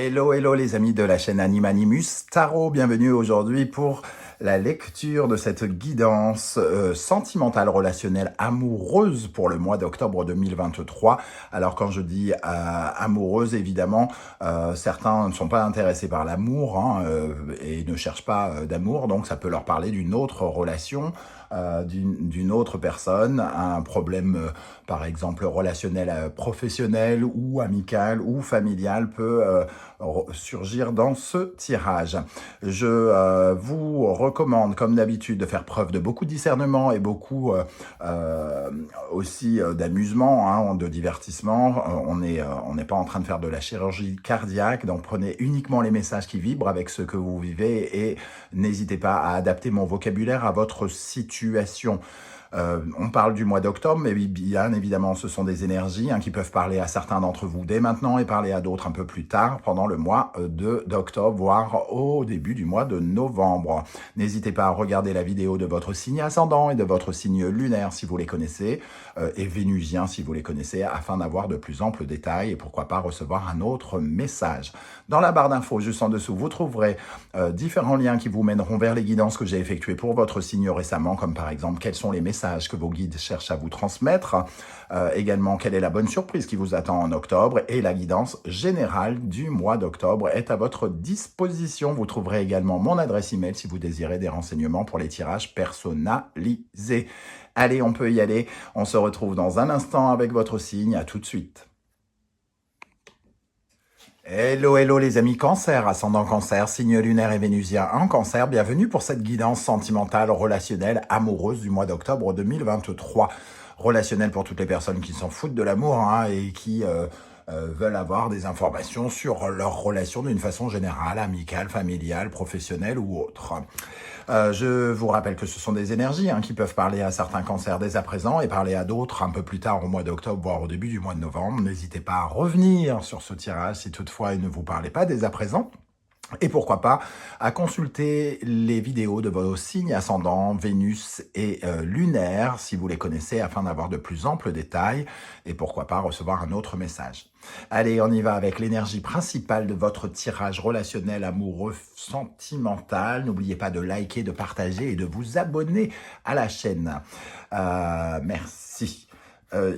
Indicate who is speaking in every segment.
Speaker 1: Hello, hello les amis de la chaîne Animanimus Tarot, bienvenue aujourd'hui pour la lecture de cette guidance sentimentale, relationnelle, amoureuse pour le mois d'octobre 2023. Alors quand je dis amoureuse, évidemment, certains ne sont pas intéressés par l'amour et ne cherchent pas d'amour, donc ça peut leur parler d'une autre relation, d'une autre personne, un problème par exemple relationnel, professionnel ou amical ou familial peut surgir dans ce tirage. Je vous recommande comme d'habitude de faire preuve de beaucoup de discernement et beaucoup aussi d'amusement, de divertissement. On n'est pas en train de faire de la chirurgie cardiaque, donc prenez uniquement les messages qui vibrent avec ce que vous vivez et n'hésitez pas à adapter mon vocabulaire à votre situation. On parle du mois d'octobre, mais bien évidemment, ce sont des énergies qui peuvent parler à certains d'entre vous dès maintenant et parler à d'autres un peu plus tard, pendant le mois d'octobre, voire au début du mois de novembre. N'hésitez pas à regarder la vidéo de votre signe ascendant et de votre signe lunaire si vous les connaissez, et vénusien si vous les connaissez, afin d'avoir de plus amples détails et pourquoi pas recevoir un autre message. Dans la barre d'infos, juste en dessous, vous trouverez différents liens qui vous mèneront vers les guidances que j'ai effectuées pour votre signe récemment, comme par exemple quels sont les messages que vos guides cherchent à vous transmettre, également quelle est la bonne surprise qui vous attend en octobre, et la guidance générale du mois d'octobre est à votre disposition. Vous trouverez également mon adresse email si vous désirez des renseignements pour les tirages personnalisés. Allez, on peut y aller, on se retrouve dans un instant avec votre signe, à tout de suite. Hello, hello les amis Cancer, ascendant Cancer, signe lunaire et vénusien en Cancer, bienvenue pour cette guidance sentimentale, relationnelle, amoureuse du mois d'octobre 2023. Relationnelle pour toutes les personnes qui s'en foutent de l'amour et qui veulent avoir des informations sur leur relation d'une façon générale, amicale, familiale, professionnelle ou autre. Je vous rappelle que ce sont des énergies qui peuvent parler à certains cancers dès à présent et parler à d'autres un peu plus tard au mois d'octobre, voire au début du mois de novembre. N'hésitez pas à revenir sur ce tirage si toutefois il ne vous parlait pas dès à présent. Et pourquoi pas à consulter les vidéos de vos signes ascendants, Vénus et lunaire, si vous les connaissez, afin d'avoir de plus amples détails, et pourquoi pas recevoir un autre message. Allez, on y va avec l'énergie principale de votre tirage relationnel, amoureux, sentimental. N'oubliez pas de liker, de partager et de vous abonner à la chaîne. Merci.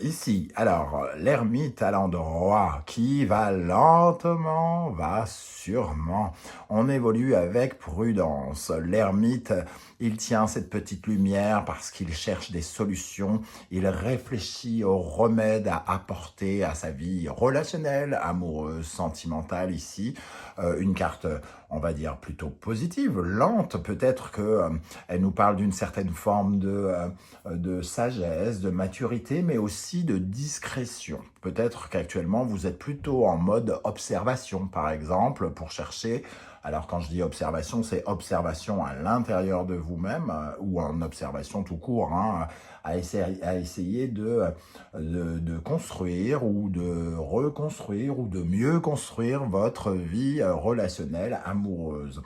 Speaker 1: Ici, alors, l'ermite à l'endroit qui va lentement, va sûrement. On évolue avec prudence. L'ermite, il tient cette petite lumière parce qu'il cherche des solutions. Il réfléchit aux remèdes à apporter à sa vie relationnelle, amoureuse, sentimentale ici. Une carte, on va dire, plutôt positive, lente. Peut-être qu'elle nous parle d'une certaine forme de sagesse, de maturité, mais aussi de discrétion. Peut-être qu'actuellement, vous êtes plutôt en mode observation, par exemple, pour chercher. Alors, quand je dis observation, c'est observation à l'intérieur de vous-même ou en observation tout court, à essayer de construire ou de reconstruire ou de mieux construire votre vie relationnelle, amoureuse.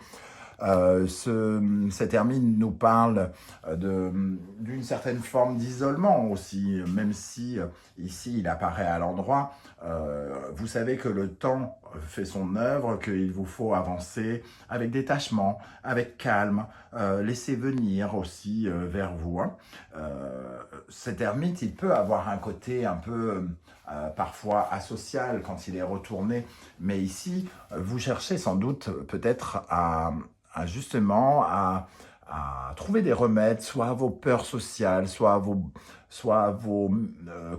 Speaker 1: Cet ermite nous parle d'une certaine forme d'isolement aussi, même si ici il apparaît à l'endroit. Vous savez que le temps fait son œuvre, qu'il vous faut avancer avec détachement, avec calme, laisser venir aussi vers vous. Cet ermite, il peut avoir un côté un peu parfois asocial quand il est retourné, mais ici, vous cherchez sans doute peut-être justement à trouver des remèdes, soit à vos peurs sociales, soit à vos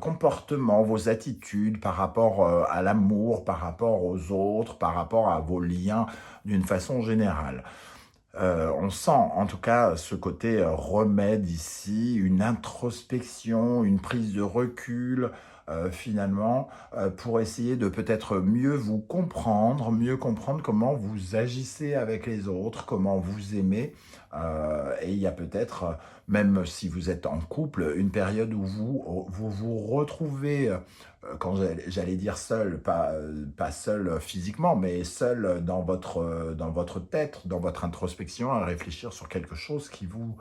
Speaker 1: comportements, vos attitudes par rapport à l'amour, par rapport aux autres, par rapport à vos liens d'une façon générale. On sent en tout cas ce côté remède ici, une introspection, une prise de recul, finalement, pour essayer de peut-être mieux vous comprendre, mieux comprendre comment vous agissez avec les autres, comment vous aimez. Et il y a peut-être, même si vous êtes en couple, une période où vous retrouvez, quand j'allais dire seul, pas seul physiquement, mais seul dans votre tête, dans votre introspection, à réfléchir sur quelque chose qui vous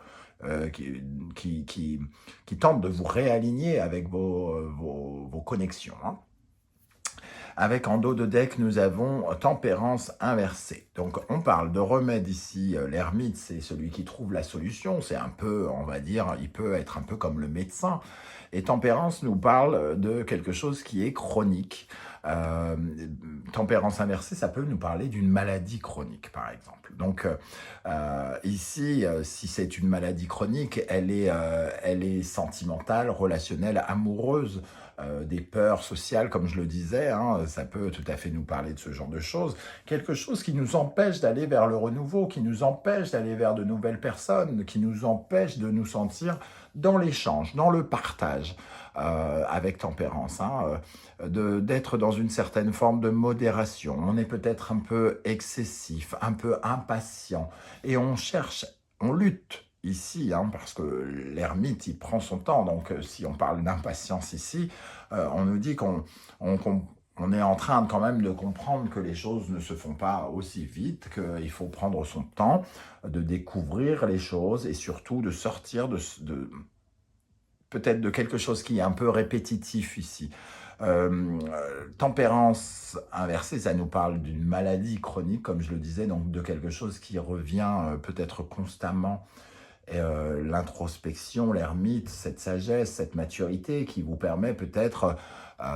Speaker 1: tente de vous réaligner avec vos connexions. Avec en dos de deck, nous avons tempérance inversée. Donc on parle de remède ici. L'ermite, c'est celui qui trouve la solution. C'est un peu, on va dire, il peut être un peu comme le médecin. Et tempérance nous parle de quelque chose qui est chronique. Euh, Tempérance inversée, ça peut nous parler d'une maladie chronique, par exemple. Donc ici, si c'est une maladie chronique, elle est sentimentale, relationnelle, amoureuse, des peurs sociales, comme je le disais, hein, ça peut tout à fait nous parler de ce genre de choses. Quelque chose qui nous empêche d'aller vers le renouveau, qui nous empêche d'aller vers de nouvelles personnes, qui nous empêche de nous sentir dans l'échange, dans le partage, avec tempérance, hein, d'être dans une certaine forme de modération. On est peut-être un peu excessif, un peu impatient, et on cherche, on lutte ici, hein, parce que l'ermite, il prend son temps. Donc, si on parle d'impatience ici, on nous dit qu'on est en train quand même de comprendre que les choses ne se font pas aussi vite, qu'il faut prendre son temps de découvrir les choses et surtout de sortir peut-être de quelque chose qui est un peu répétitif ici. Tempérance inversée, ça nous parle d'une maladie chronique, comme je le disais, donc de quelque chose qui revient peut-être constamment. L'introspection, l'ermite, cette sagesse, cette maturité qui vous permet peut-être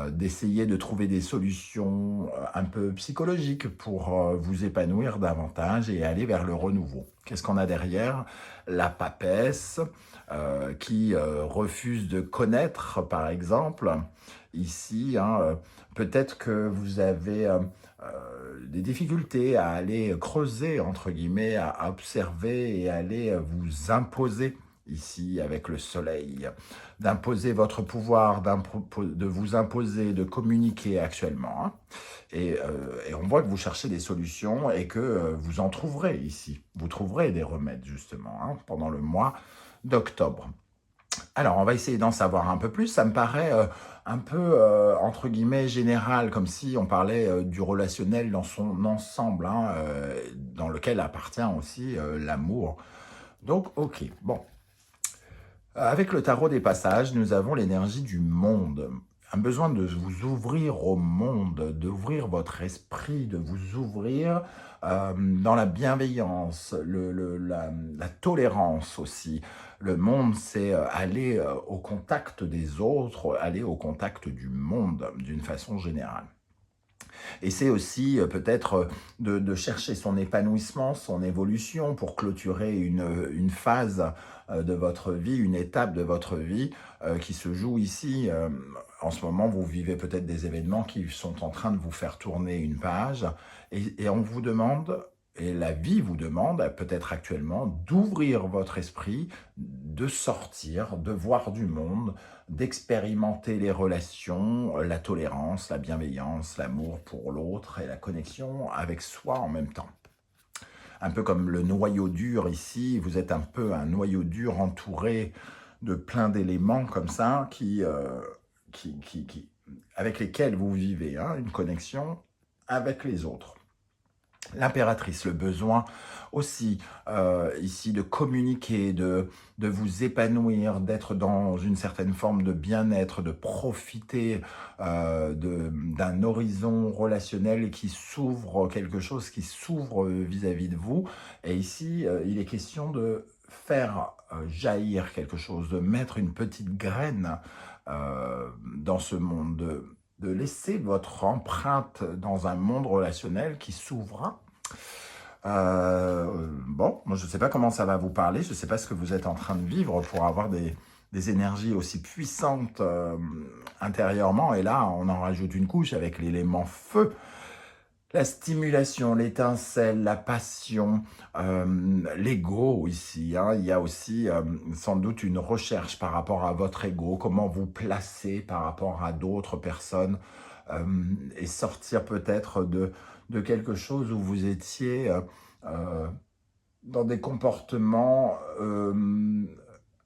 Speaker 1: d'essayer de trouver des solutions un peu psychologiques pour vous épanouir davantage et aller vers le renouveau. Qu'est-ce qu'on a derrière? La papesse qui refuse de connaître, par exemple. Ici, hein, peut-être que vous avez des difficultés à aller creuser, entre guillemets, à observer et à aller vous imposer ici avec le soleil, d'imposer votre pouvoir, de vous imposer, de communiquer actuellement. Hein. Et on voit que vous cherchez des solutions et que vous en trouverez ici. Vous trouverez des remèdes, justement, hein, pendant le mois d'octobre. Alors, on va essayer d'en savoir un peu plus. Ça me paraît un peu, entre guillemets, général, comme si on parlait du relationnel dans son ensemble, hein, dans lequel appartient aussi l'amour. Donc, ok, bon. Avec le tarot des passages, nous avons l'énergie du monde. Un besoin de vous ouvrir au monde, d'ouvrir votre esprit, de vous ouvrir dans la bienveillance, la tolérance aussi. Le monde, c'est aller au contact des autres, aller au contact du monde d'une façon générale. Et c'est aussi peut-être de chercher son épanouissement, son évolution pour clôturer une phase de votre vie, une étape de votre vie qui se joue ici. En ce moment, vous vivez peut-être des événements qui sont en train de vous faire tourner une page et on vous demande, et la vie vous demande peut-être actuellement d'ouvrir votre esprit, de sortir, de voir du monde, d'expérimenter les relations, la tolérance, la bienveillance, l'amour pour l'autre et la connexion avec soi en même temps. Un peu comme le noyau dur ici, vous êtes un peu un noyau dur entouré de plein d'éléments comme ça avec lesquels vous vivez, hein, une connexion avec les autres. L'impératrice, le besoin aussi ici de communiquer, de vous épanouir, d'être dans une certaine forme de bien-être, de profiter d'un horizon relationnel qui s'ouvre, quelque chose qui s'ouvre vis-à-vis de vous. Et ici, il est question de faire jaillir quelque chose, de mettre une petite graine dans ce monde, de laisser votre empreinte dans un monde relationnel qui s'ouvre. Bon, moi je ne sais pas comment ça va vous parler, je ne sais pas ce que vous êtes en train de vivre pour avoir des énergies aussi puissantes intérieurement. Et là, on en rajoute une couche avec l'élément feu. La stimulation, l'étincelle, la passion, l'ego ici. Hein. Il y a aussi sans doute une recherche par rapport à votre ego, comment vous placer par rapport à d'autres personnes et sortir peut-être de quelque chose où vous étiez dans des comportements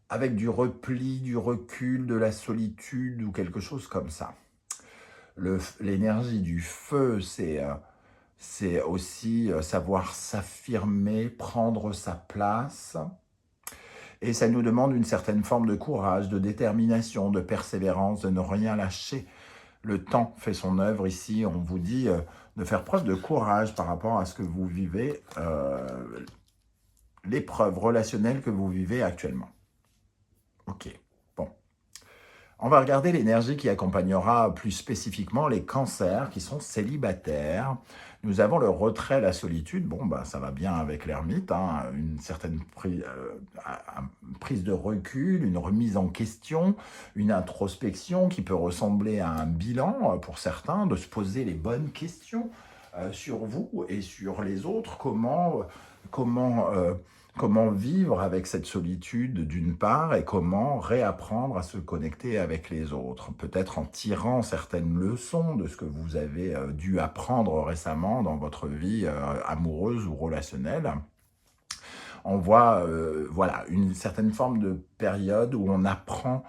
Speaker 1: avec du repli, du recul, de la solitude ou quelque chose comme ça. L'énergie du feu, c'est aussi savoir s'affirmer, prendre sa place. Et ça nous demande une certaine forme de courage, de détermination, de persévérance, de ne rien lâcher. Le temps fait son œuvre ici. On vous dit de faire preuve de courage par rapport à ce que vous vivez, l'épreuve relationnelle que vous vivez actuellement. Ok, bon. On va regarder l'énergie qui accompagnera plus spécifiquement les cancers qui sont célibataires. Nous avons le retrait, la solitude. Bon, bah, ça va bien avec l'ermite, hein, une certaine prise de recul, une remise en question, une introspection qui peut ressembler à un bilan pour certains, de se poser les bonnes questions sur vous et sur les autres. Comment vivre avec cette solitude d'une part et comment réapprendre à se connecter avec les autres. Peut-être en tirant certaines leçons de ce que vous avez dû apprendre récemment dans votre vie amoureuse ou relationnelle. On voit voilà, une certaine forme de période où on apprend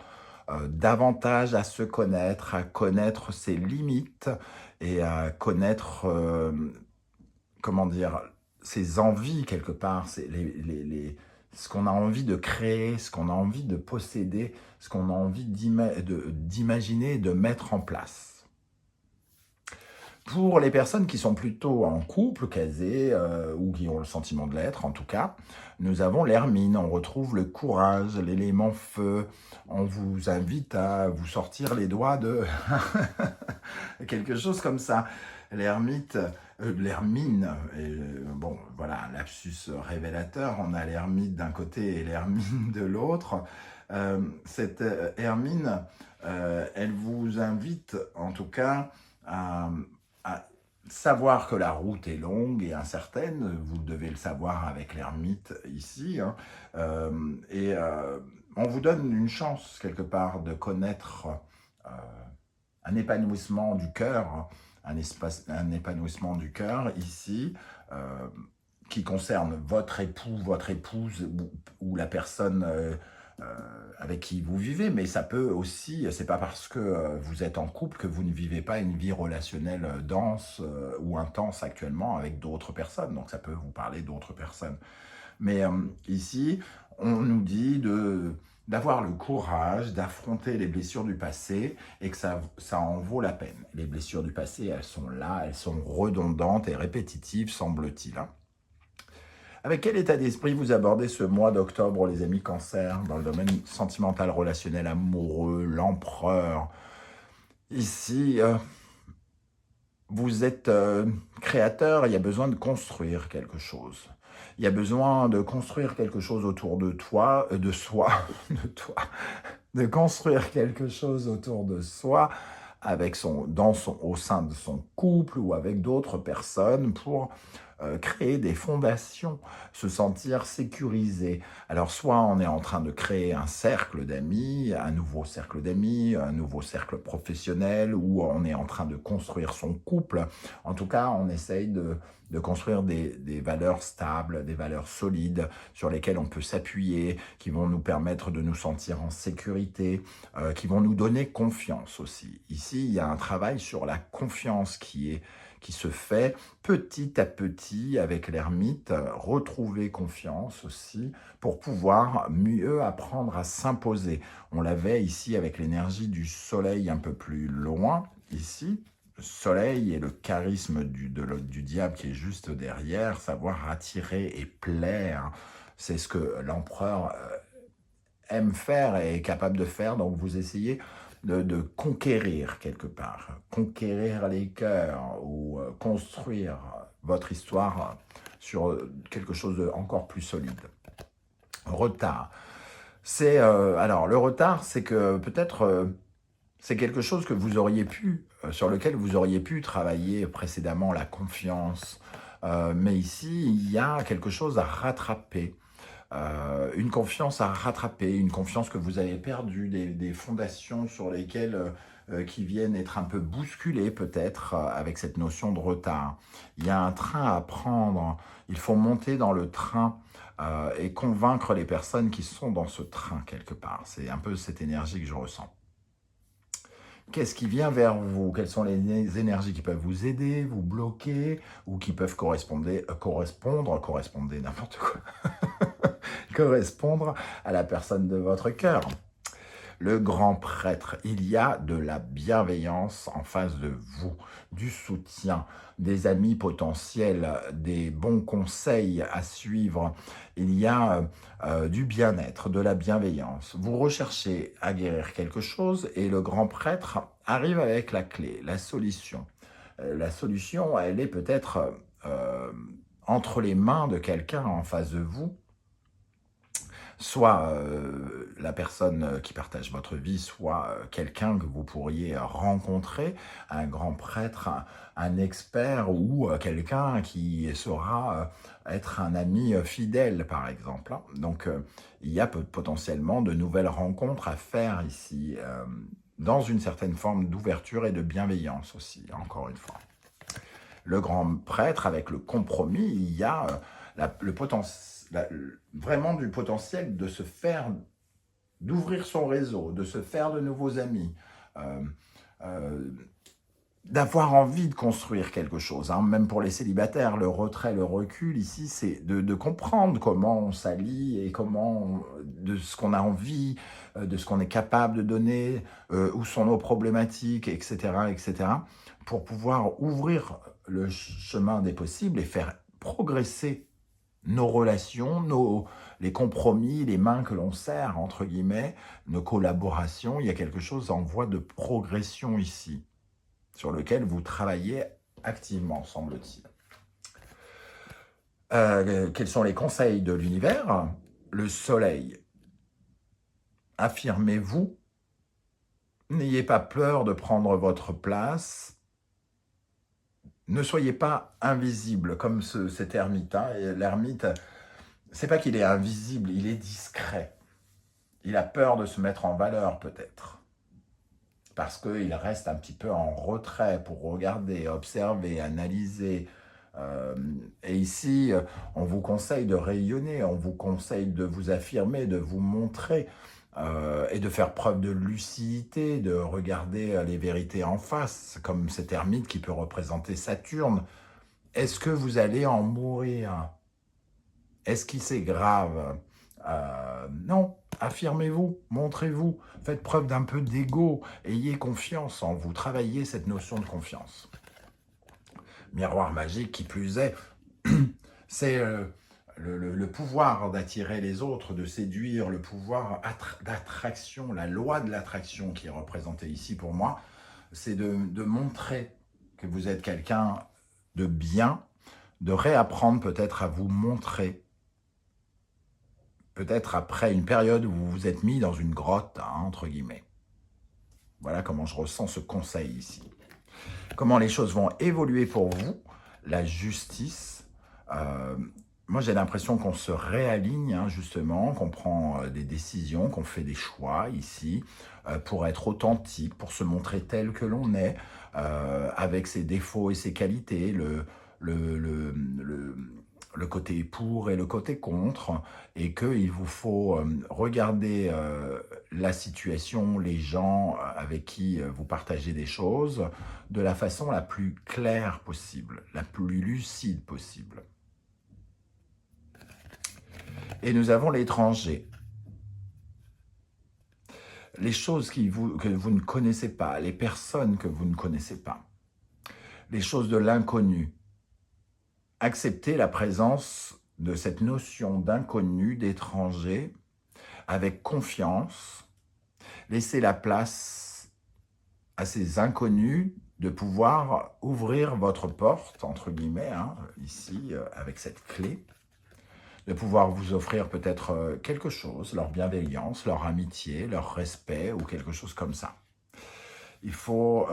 Speaker 1: davantage à se connaître, à connaître ses limites et à connaître, comment dire, ses envies quelque part, ce qu'on a envie de créer, ce qu'on a envie de posséder, ce qu'on a envie d'imaginer et de mettre en place. Pour les personnes qui sont plutôt en couple, casées, ou qui ont le sentiment de l'être en tout cas, nous avons l'hermine, on retrouve le courage, l'élément feu. On vous invite à vous sortir les doigts de quelque chose comme ça. L'hermine, bon voilà, lapsus révélateur, on a l'hermite d'un côté et l'hermine de l'autre. Cette hermine, elle vous invite en tout cas à savoir que la route est longue et incertaine, vous devez le savoir avec l'ermite ici, hein, on vous donne une chance quelque part de connaître un épanouissement du cœur, un épanouissement du cœur ici, qui concerne votre époux, votre épouse ou la personne avec qui vous vivez, mais ça peut aussi, c'est pas parce que vous êtes en couple que vous ne vivez pas une vie relationnelle dense ou intense actuellement avec d'autres personnes, donc ça peut vous parler d'autres personnes. Mais ici, on nous dit d'avoir le courage d'affronter les blessures du passé et que ça en vaut la peine. Les blessures du passé, elles sont là, elles sont redondantes et répétitives, semble-t-il, hein. Avec quel état d'esprit vous abordez ce mois d'octobre, les amis Cancer, dans le domaine sentimental, relationnel, amoureux, l'empereur? Ici, vous êtes créateur, il y a besoin de construire quelque chose. Il y a besoin de construire quelque chose autour de toi, de soi, de construire quelque chose autour de soi, au sein de son couple ou avec d'autres personnes pour créer des fondations, se sentir sécurisé. Alors soit on est en train de créer un cercle d'amis, un nouveau cercle professionnel, ou on est en train de construire son couple. En tout cas, on essaye de construire des valeurs stables, des valeurs solides sur lesquelles on peut s'appuyer, qui vont nous permettre de nous sentir en sécurité, qui vont nous donner confiance aussi. Ici, il y a un travail sur la confiance qui se fait petit à petit avec l'ermite, retrouver confiance aussi pour pouvoir mieux apprendre à s'imposer. On l'avait ici avec l'énergie du soleil un peu plus loin, ici. Le soleil et le charisme du diable qui est juste derrière, savoir attirer et plaire, c'est ce que l'empereur aime faire et est capable de faire, donc vous essayez de conquérir quelque part, conquérir les cœurs ou construire votre histoire sur quelque chose d'encore plus solide. Retard. Alors, le retard, c'est que peut-être c'est quelque chose que vous auriez pu, sur lequel vous auriez pu travailler précédemment, la confiance. Mais ici, il y a quelque chose à rattraper. Une confiance à rattraper, une confiance que vous avez perdue, des fondations sur lesquelles qui viennent être un peu bousculées peut-être avec cette notion de retard. Il y a un train à prendre, il faut monter dans le train et convaincre les personnes qui sont dans ce train quelque part. C'est un peu cette énergie que je ressens. Qu'est-ce qui vient vers vous? Quelles sont les énergies qui peuvent vous aider, vous bloquer, ou qui peuvent correspondre, n'importe quoi, correspondre à la personne de votre cœur? Le grand prêtre, il y a de la bienveillance en face de vous, du soutien, des amis potentiels, des bons conseils à suivre. Il y a du bien-être, de la bienveillance. Vous recherchez à guérir quelque chose et le grand prêtre arrive avec la clé, la solution. La solution, elle est peut-être entre les mains de quelqu'un en face de vous, soit la personne qui partage votre vie, soit quelqu'un que vous pourriez rencontrer, un grand prêtre, un expert ou quelqu'un qui saura être un ami fidèle, par exemple. Donc, il y a potentiellement de nouvelles rencontres à faire ici, dans une certaine forme d'ouverture et de bienveillance aussi, encore une fois. Le grand prêtre, avec le compromis, il y a le potentiel, vraiment du potentiel de se faire, d'ouvrir son réseau, de se faire de nouveaux amis, euh, euh, d'avoir envie de construire quelque chose. Hein. Même pour les célibataires, le retrait, le recul, ici, c'est de comprendre comment on s'allie et de ce qu'on a envie, de ce qu'on est capable de donner, où sont nos problématiques, etc., etc., pour pouvoir ouvrir le chemin des possibles et faire progresser nos relations, les compromis, les mains que l'on serre, entre guillemets, nos collaborations. Il y a quelque chose en voie de progression ici, sur lequel vous travaillez activement, semble-t-il. Quels sont les conseils de l'univers? Le soleil. Affirmez-vous. N'ayez pas peur de prendre votre place. Ne soyez pas invisible comme cet ermite. Hein. L'ermite, c'est pas qu'il est invisible, il est discret. Il a peur de se mettre en valeur, peut-être. Parce qu'il reste un petit peu en retrait pour regarder, observer, analyser. Et ici, on vous conseille de rayonner, on vous conseille de vous affirmer, de vous montrer et de faire preuve de lucidité, de regarder les vérités en face, comme cet ermite qui peut représenter Saturne. Est-ce que vous allez en mourir? Est-ce que c'est grave? Non, affirmez-vous, montrez-vous, faites preuve d'un peu d'ego, ayez confiance en vous, travaillez cette notion de confiance. Miroir magique, qui plus est, c'est le pouvoir d'attirer les autres, de séduire, le pouvoir d'attraction, la loi de l'attraction qui est représentée ici pour moi, c'est de montrer que vous êtes quelqu'un de bien, de réapprendre peut-être à vous montrer, peut-être après une période où vous vous êtes mis dans une grotte, hein, entre guillemets. Voilà comment je ressens ce conseil ici. Comment les choses vont évoluer pour vous, la justice. Moi, j'ai l'impression qu'on se réaligne, hein, justement, qu'on prend des décisions, qu'on fait des choix ici pour être authentique, pour se montrer tel que l'on est, avec ses défauts et ses qualités, le côté pour et le côté contre, et qu'il vous faut regarder la situation, les gens avec qui vous partagez des choses, de la façon la plus claire possible, la plus lucide possible. Et nous avons l'étranger. Les choses que vous ne connaissez pas, les personnes que vous ne connaissez pas, les choses de l'inconnu. Acceptez la présence de cette notion d'inconnu, d'étranger, avec confiance. Laissez la place à ces inconnus de pouvoir ouvrir votre porte, entre guillemets, hein, ici, avec cette clé, de pouvoir vous offrir peut-être quelque chose, leur bienveillance, leur amitié, leur respect ou quelque chose comme ça. Il faut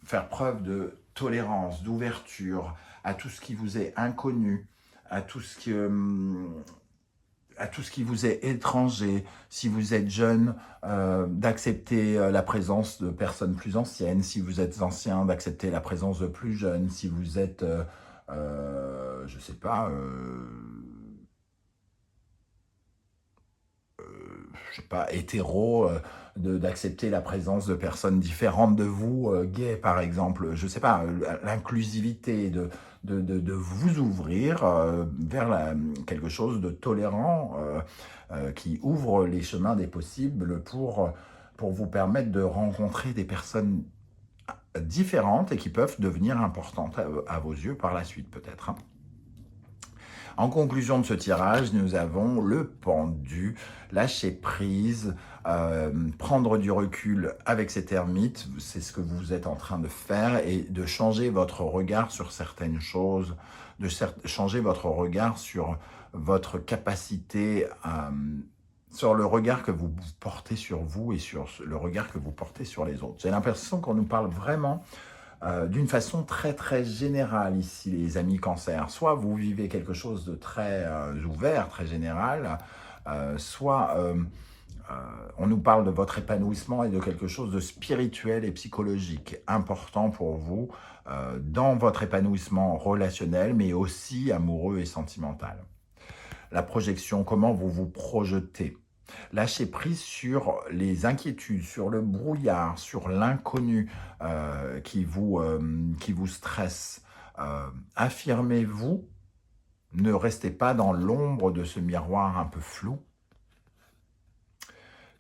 Speaker 1: faire preuve de tolérance, d'ouverture à tout ce qui vous est inconnu, à tout ce qui vous est étranger. Si vous êtes jeune, d'accepter la présence de personnes plus anciennes. Si vous êtes ancien, d'accepter la présence de plus jeunes. Si vous êtes, je sais pas, hétéro, d'accepter la présence de personnes différentes de vous, gays par exemple, je sais pas, l'inclusivité, de vous ouvrir vers quelque chose de tolérant qui ouvre les chemins des possibles pour pour vous permettre de rencontrer des personnes différentes et qui peuvent devenir importantes à vos yeux par la suite peut-être, hein. En conclusion de ce tirage, nous avons le pendu, lâcher prise, prendre du recul avec cet ermite, c'est ce que vous êtes en train de faire, et de changer votre regard sur certaines choses, changer votre regard sur votre capacité sur le regard que vous portez sur vous et sur le regard que vous portez sur les autres. J'ai l'impression qu'on nous parle vraiment d'une façon très très générale ici, les amis Cancer. Soit vous vivez quelque chose de très ouvert, très général, soit on nous parle de votre épanouissement et de quelque chose de spirituel et psychologique important pour vous dans votre épanouissement relationnel, mais aussi amoureux et sentimental. La projection, comment vous vous projetez. Lâchez prise sur les inquiétudes, sur le brouillard, sur l'inconnu qui vous stresse. Affirmez-vous, ne restez pas dans l'ombre de ce miroir un peu flou.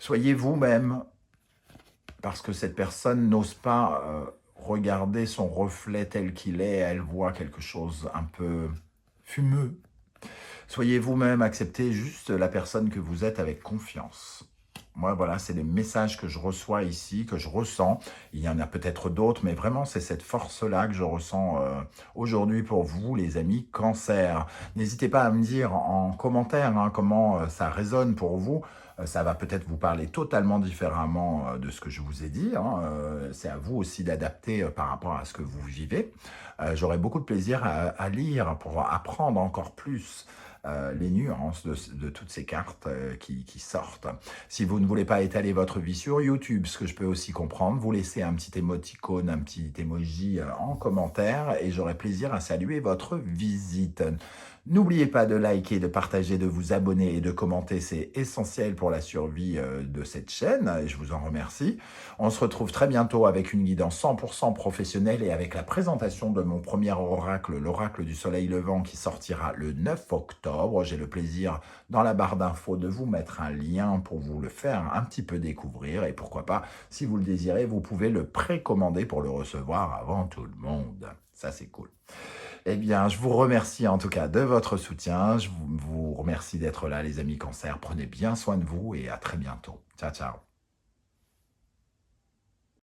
Speaker 1: Soyez vous-même, parce que cette personne n'ose pas regarder son reflet tel qu'il est, elle voit quelque chose un peu fumeux. Soyez vous-même, acceptez juste la personne que vous êtes avec confiance. Moi, voilà, c'est les messages que je reçois ici, que je ressens. Il y en a peut-être d'autres, mais vraiment, c'est cette force-là que je ressens aujourd'hui pour vous, les amis Cancer. N'hésitez pas à me dire en commentaire hein, comment ça résonne pour vous. Ça va peut-être vous parler totalement différemment de ce que je vous ai dit. Hein. C'est à vous aussi d'adapter par rapport à ce que vous vivez. J'aurai beaucoup de plaisir à lire pour apprendre encore plus les nuances de toutes ces cartes qui sortent. Si vous ne voulez pas étaler votre vie sur YouTube, ce que je peux aussi comprendre, vous laissez un petit émoticône, un petit emoji en commentaire et j'aurai plaisir à saluer votre visite. N'oubliez pas de liker, de partager, de vous abonner et de commenter, c'est essentiel pour la survie de cette chaîne et je vous en remercie. On se retrouve très bientôt avec une guidance 100% professionnelle et avec la présentation de mon premier oracle, l'oracle du soleil levant qui sortira le 9 octobre. J'ai le plaisir dans la barre d'infos de vous mettre un lien pour vous le faire un petit peu découvrir et pourquoi pas, si vous le désirez, vous pouvez le précommander pour le recevoir avant tout le monde. Ça, c'est cool. Eh bien, je vous remercie en tout cas de votre soutien. Je vous remercie d'être là, les amis Cancer. Prenez bien soin de vous et à très bientôt. Ciao, ciao.